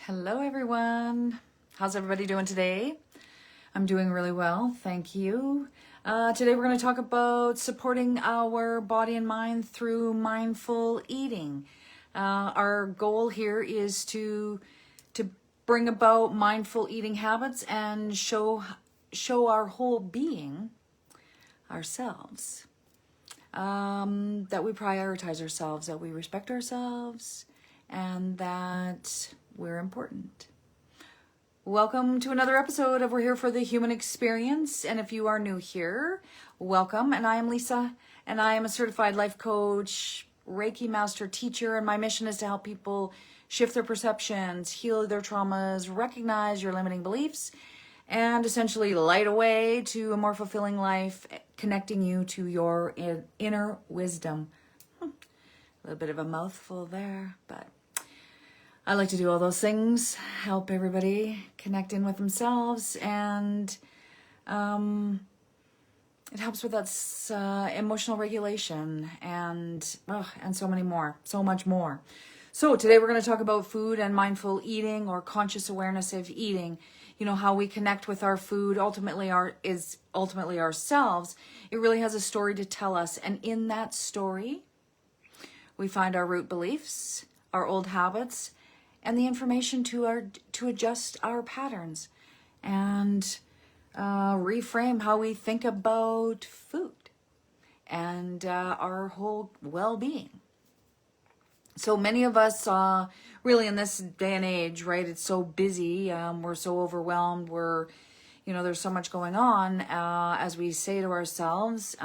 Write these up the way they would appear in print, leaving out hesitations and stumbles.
Hello, everyone. How's everybody doing today? I'm doing really well, thank you. Today we're going to talk about supporting our body and mind through mindful eating. Our goal here is to bring about mindful eating habits and show our whole being, ourselves, that we prioritize ourselves, that we respect ourselves, and that we're important. Welcome to another episode of We're Here for the Human Experience. And if you are new here, welcome. And I am Lisa, and I am a certified life coach, Reiki master teacher, and my mission is to help people shift their perceptions, heal their traumas, recognize your limiting beliefs, and essentially light a way to a more fulfilling life, connecting you to your inner wisdom. A little bit of a mouthful there, but I like to do all those things, help everybody connect in with themselves, and it helps with that emotional regulation and so much more. So today we're going to talk about food and mindful eating, or conscious awareness of eating. You know, how we connect with our food ultimately ourselves. It really has a story to tell us, and in that story we find our root beliefs, our old habits, and the information to adjust our patterns and reframe how we think about food and our whole well-being. So many of us, really in this day and age, right? It's so busy. We're so overwhelmed. There's so much going on. As we say to ourselves,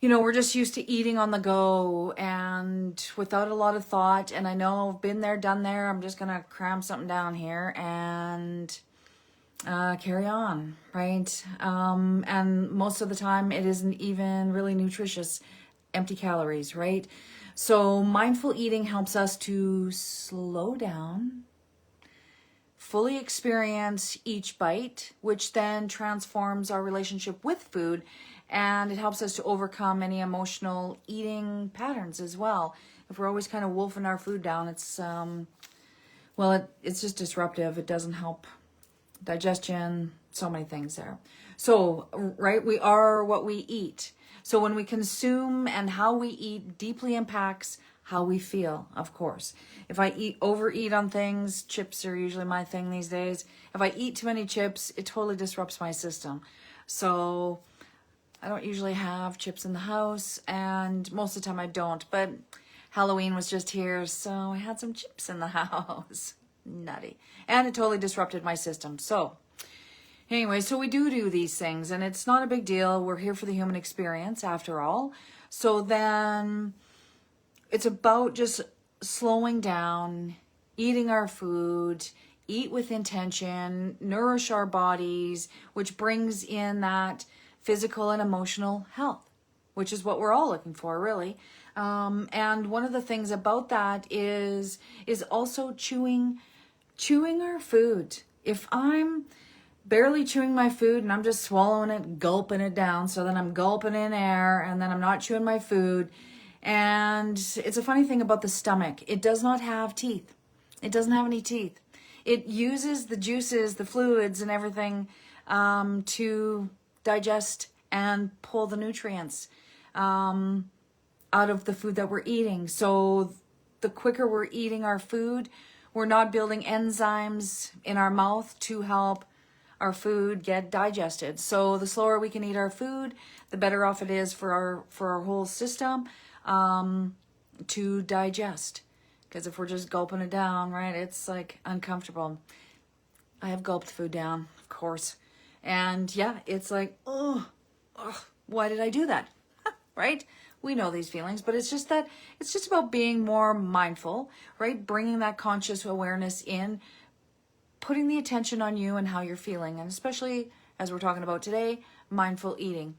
we're just used to eating on the go and without a lot of thought. And I know I've been there, done there. I'm just going to cram something down here and carry on, right? And most of the time it isn't even really nutritious, empty calories, right? So mindful eating helps us to slow down, fully experience each bite, which then transforms our relationship with food. And it helps us to overcome any emotional eating patterns as well. If we're always kind of wolfing our food down, it's just disruptive. It doesn't help digestion, so many things there. So, right, we are what we eat. So when we consume, and how we eat deeply impacts how we feel, of course. If I overeat on things, chips are usually my thing these days. If I eat too many chips, it totally disrupts my system. So I don't usually have chips in the house, and most of the time I don't, but Halloween was just here, so I had some chips in the house. Nutty. And it totally disrupted my system. So anyway, so we do these things, and it's not a big deal. We're here for the human experience after all. So then it's about just slowing down, eating our food, eat with intention, nourish our bodies, which brings in that physical and emotional health, which is what we're all looking for, really. And one of the things about that is also chewing our food. If I'm barely chewing my food and I'm just swallowing it, gulping it down, so then I'm gulping in air and then I'm not chewing my food. And it's a funny thing about the stomach. It does not have teeth. It doesn't have any teeth. It uses the juices, the fluids and everything to digest and pull the nutrients out of the food that we're eating. So the quicker we're eating our food, we're not building enzymes in our mouth to help our food get digested. So the slower we can eat our food, the better off it is for our whole system to digest. Because if we're just gulping it down, right, it's like uncomfortable. I have gulped food down, of course. And yeah, it's like, why did I do that? Right? We know these feelings, but it's just about being more mindful, right? Bringing that conscious awareness in, putting the attention on you and how you're feeling, and especially as we're talking about today, mindful eating.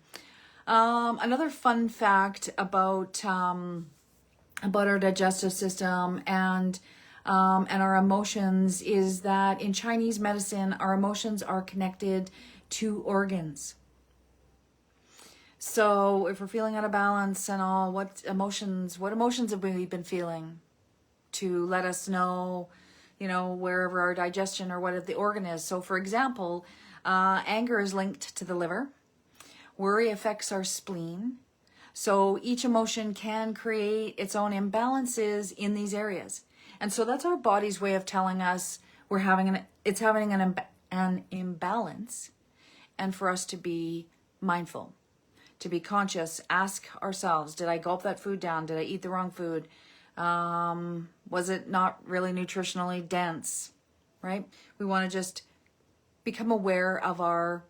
Another fun fact about our digestive system and our emotions is that in Chinese medicine, our emotions are connected to organs. So if we're feeling out of balance and all, what emotions have we been feeling? to let us know, wherever our digestion or what the organ is. So for example, anger is linked to the liver. Worry affects our spleen. So each emotion can create its own imbalances in these areas. And so that's our body's way of telling us it's having an imbalance, and for us to be mindful, to be conscious, ask ourselves, did I gulp that food down? Did I eat the wrong food? Was it not really nutritionally dense, right? We want to just become aware of our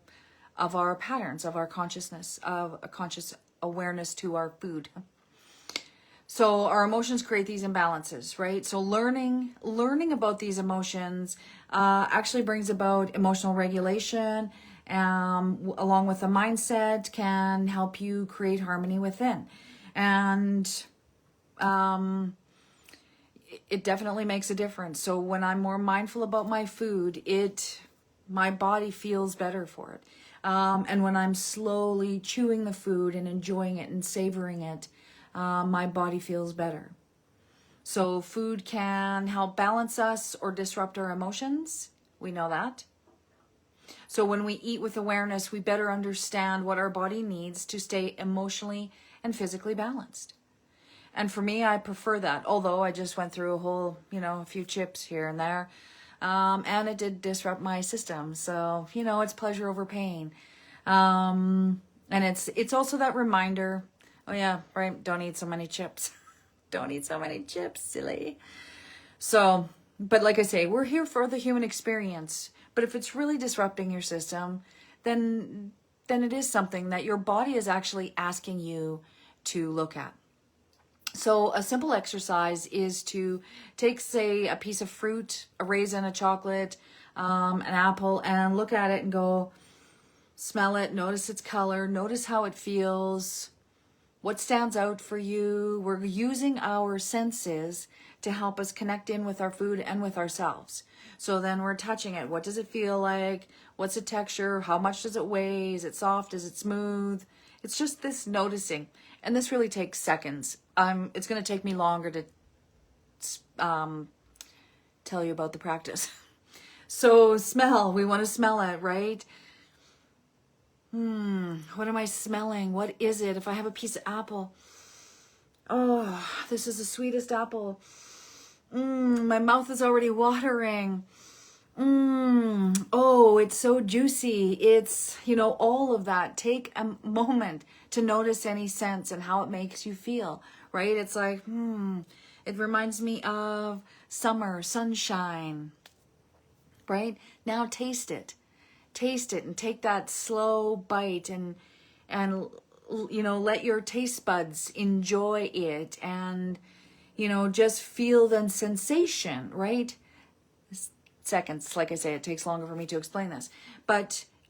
patterns, of our consciousness, of a conscious awareness to our food. So our emotions create these imbalances, right? So learning about these emotions actually brings about emotional regulation, along with the mindset, can help you create harmony within. And it definitely makes a difference. So when I'm more mindful about my food, my body feels better for it. And when I'm slowly chewing the food and enjoying it and savoring it, my body feels better. So food can help balance us or disrupt our emotions. We know that. So when we eat with awareness, we better understand what our body needs to stay emotionally and physically balanced. And for me, I prefer that, although I just went through a few chips here and there. And it did disrupt my system. So, it's pleasure over pain. And it's also that reminder, oh yeah, right, don't eat so many chips. Don't eat so many chips, silly. So, but like I say, we're here for the human experience. But if it's really disrupting your system, then it is something that your body is actually asking you to look at. So a simple exercise is to take, say, a piece of fruit, a raisin, a chocolate, an apple, and look at it and go, smell it, notice its color, notice how it feels, what stands out for you. We're using our senses to help us connect in with our food and with ourselves. So then we're touching it. What does it feel like? What's the texture? How much does it weigh? Is it soft? Is it smooth? It's just this noticing. And this really takes seconds. It's going to take me longer to tell you about the practice. So smell, we want to smell it, right? What am I smelling? What is it? If I have a piece of apple, oh, this is the sweetest apple. My mouth is already watering. Oh, it's so juicy. It's, all of that. Take a moment to notice any sense and how it makes you feel, right? It's like, it reminds me of summer, sunshine, right? Now taste it. Taste it and take that slow bite and let your taste buds enjoy it and, just feel the sensation, right? Seconds, like I say, it takes longer for me to explain this,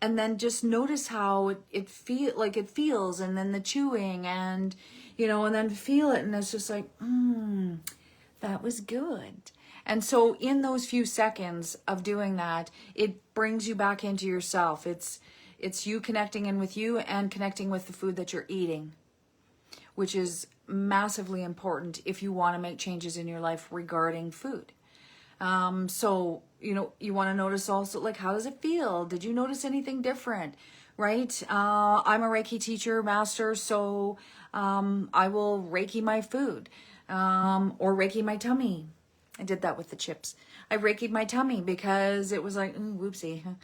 and then just notice how it feels, and then the chewing and then feel it, and it's just like, that was good. And so in those few seconds of doing that, it brings you back into yourself. It's you connecting in with you and connecting with the food that you're eating, which is massively important if you want to make changes in your life regarding food. So, you want to notice also, like, how does it feel? Did you notice anything different? Right? I'm a Reiki teacher, master, so I will Reiki my food, or Reiki my tummy. I did that with the chips. I Reiki'd my tummy because it was like, whoopsie.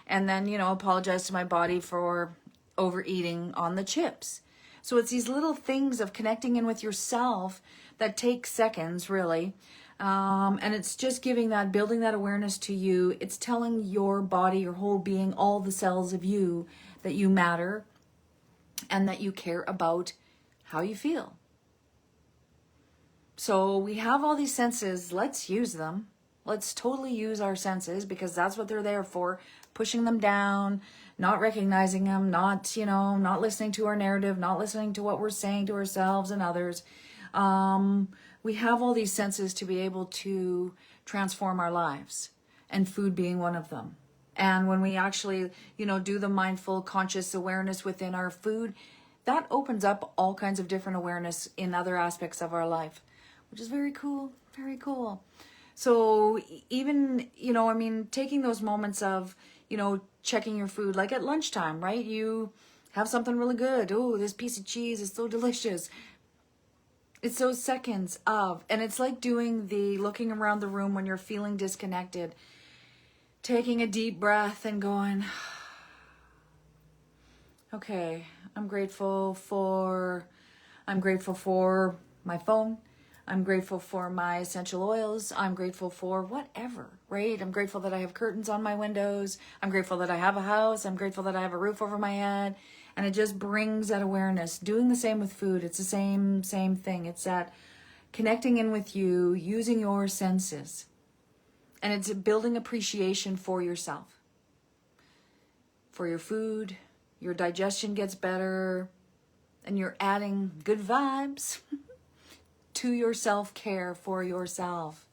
And then, apologize to my body for overeating on the chips. So it's these little things of connecting in with yourself that take seconds, really. And it's just building that awareness to you. It's telling your body, your whole being, all the cells of you that you matter and that you care about how you feel. So we have all these senses. Let's use them. Let's totally use our senses because that's what they're there for. Pushing them down, not recognizing them, not listening to our narrative, not listening to what we're saying to ourselves and others. We have all these senses to be able to transform our lives, and food being one of them. And when we actually, do the mindful, conscious awareness within our food, that opens up all kinds of different awareness in other aspects of our life. which is very cool, very cool. So even, I mean, taking those moments of, checking your food, like at lunchtime, right? You have something really good. Oh, this piece of cheese is so delicious. It's those seconds of, and it's like doing the looking around the room when you're feeling disconnected, taking a deep breath and going, okay, I'm grateful for my phone. I'm grateful for my essential oils. I'm grateful for whatever, right? I'm grateful that I have curtains on my windows. I'm grateful that I have a house. I'm grateful that I have a roof over my head. And it just brings that awareness. Doing the same with food. It's the same thing. It's that connecting in with you, using your senses. And it's building appreciation for yourself. For your food, your digestion gets better, and you're adding good vibes to your self-care for yourself.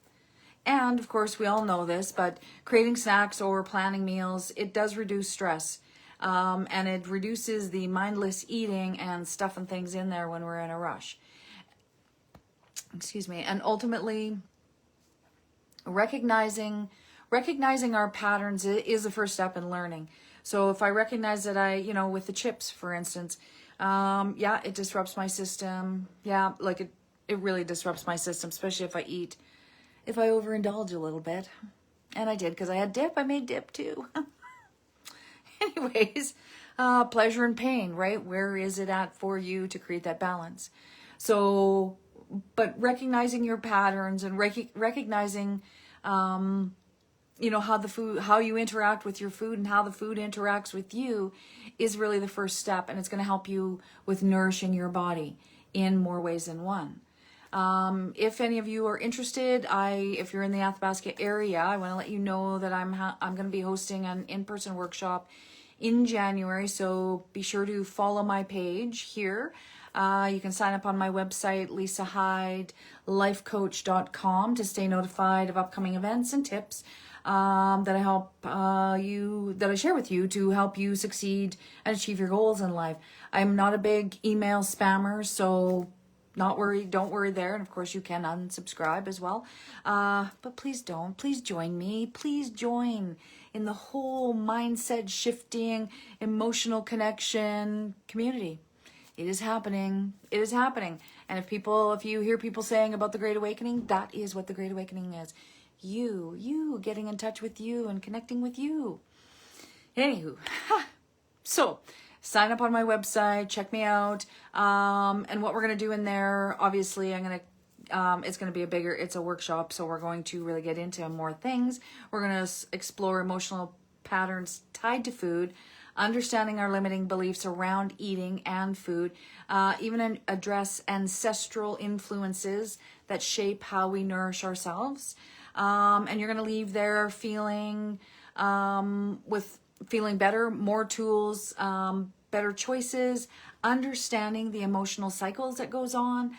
And of course, we all know this, but creating snacks or planning meals, it does reduce stress. And it reduces the mindless eating and stuffing things in there when we're in a rush. Excuse me. And ultimately, recognizing our patterns is the first step in learning. So if I recognize that with the chips, for instance, it disrupts my system. Yeah, like it really disrupts my system, especially if I overindulge a little bit. And I did, because I had dip. I made dip too. Anyways, pleasure and pain, right? Where is it at for you to create that balance? So, but recognizing your patterns and recognizing, how you interact with your food and how the food interacts with you is really the first step. And it's going to help you with nourishing your body in more ways than one. If any of you are interested, if you're in the Athabasca area, I want to let you know that I'm going to be hosting an in-person workshop in January. So be sure to follow my page here. You can sign up on my website, lisahydlifecoach.com, to stay notified of upcoming events and tips that I share with you to help you succeed and achieve your goals in life. I'm not a big email spammer, so don't worry there. And of course you can unsubscribe as well. But please join me. Please join in the whole mindset shifting, emotional connection community. It is happening. And if you hear people saying about the Great Awakening, that is what the Great Awakening is. You getting in touch with you and connecting with you. Anywho, so sign up on my website, check me out. And what we're going to do in there, obviously it's going to be it's a workshop. So we're going to really get into more things. We're going to explore emotional patterns tied to food, understanding our limiting beliefs around eating and food, even address ancestral influences that shape how we nourish ourselves. And you're going to leave there feeling better, more tools, better choices, understanding the emotional cycles that goes on,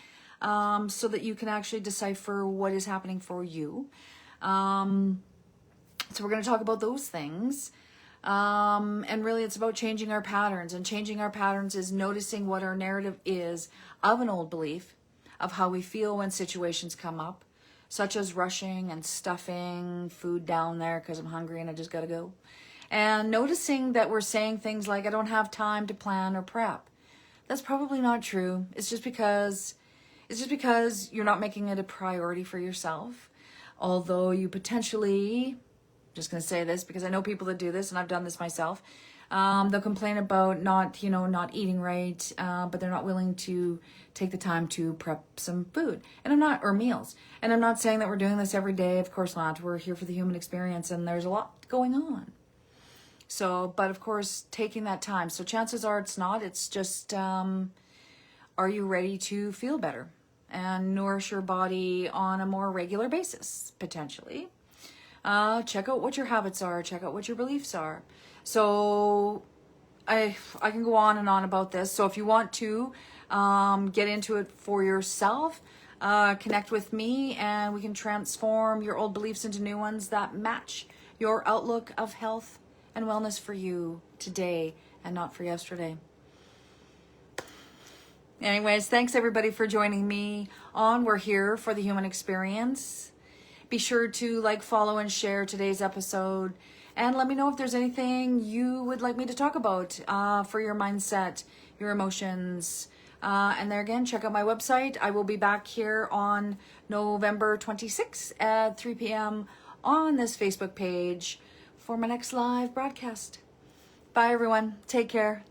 so that you can actually decipher what is happening for you. So we're going to talk about those things. And really it's about changing our patterns, and changing our patterns is noticing what our narrative is of an old belief of how we feel when situations come up, such as rushing and stuffing food down there because I'm hungry and I just got to go. And noticing that we're saying things like, I don't have time to plan or prep. That's probably not true. It's just because you're not making it a priority for yourself. Although you potentially, just going to say this because I know people that do this and I've done this myself. They'll complain about not eating right, but they're not willing to take the time to prep some food or meals. And I'm not saying that we're doing this every day. Of course not. We're here for the human experience and there's a lot going on. So, but of course, taking that time. So chances are it's not. It's just, are you ready to feel better and nourish your body on a more regular basis, potentially? Check out what your habits are. Check out what your beliefs are. So I can go on and on about this. So if you want to get into it for yourself, connect with me and we can transform your old beliefs into new ones that match your outlook of health and wellness for you today and not for yesterday. Anyways, thanks everybody for joining me on We're Here for the Human Experience. Be sure to like, follow, and share today's episode. And let me know if there's anything you would like me to talk about for your mindset, your emotions. And there again, check out my website. I will be back here on November 26th at 3 p.m. on this Facebook page for my next live broadcast. Bye, everyone. Take care.